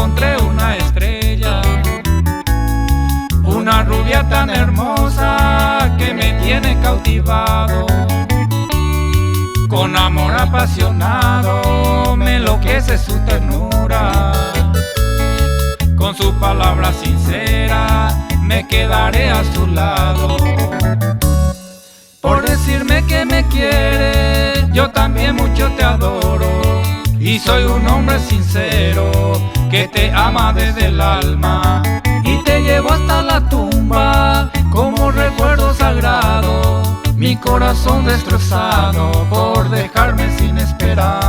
encontré una estrella, una rubia tan hermosa que me tiene cautivado. Con amor apasionado me enloquece su ternura. Con su palabra sincera me quedaré a su lado. Por decirme que me quiere, yo también mucho te adoro. Y soy un hombre sincero que te ama desde el alma. Y te llevo hasta la tumba como recuerdo sagrado. Mi corazón destrozado por dejarme sin esperanza.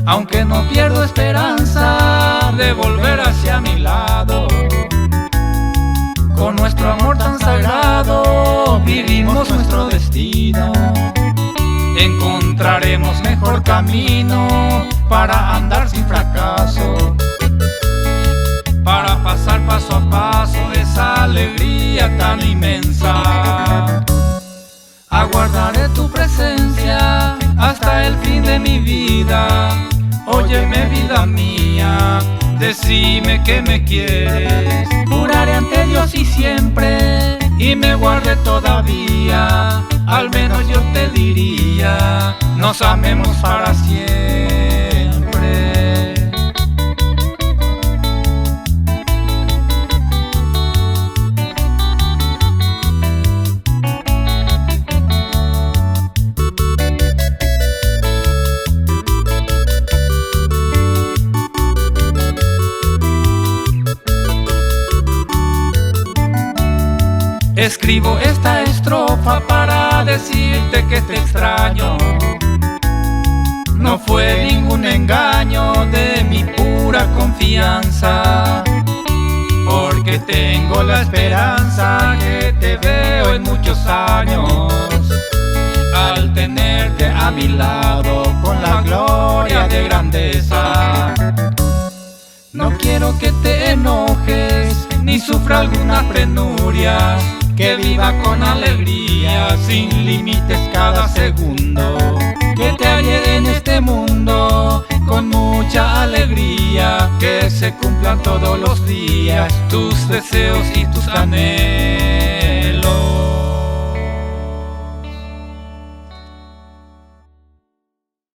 Aunque no pierdo esperanza de volver hacia mi lado, con nuestro amor tan sagrado vivimos nuestro destino. Encontraremos mejor camino para andar sin fracaso, para pasar paso a paso esa alegría tan inmensa. Aguardaré tu presencia hasta el fin de mi vida. Óyeme, vida mía, decime que me quieres. Juraré ante Dios y siempre, y me guarde todavía. Al menos yo te diría, nos amemos para siempre. Escribo esta estrofa para decirte que te extraño. No fue ningún engaño de mi pura confianza, porque tengo la esperanza que te veo en muchos años, al tenerte a mi lado con la gloria de grandeza. No quiero que te enojes ni sufra alguna penuria, que viva con alegría, sin límites cada segundo. Que te halle en este mundo con mucha alegría, que se cumplan todos los días tus deseos y tus anhelos.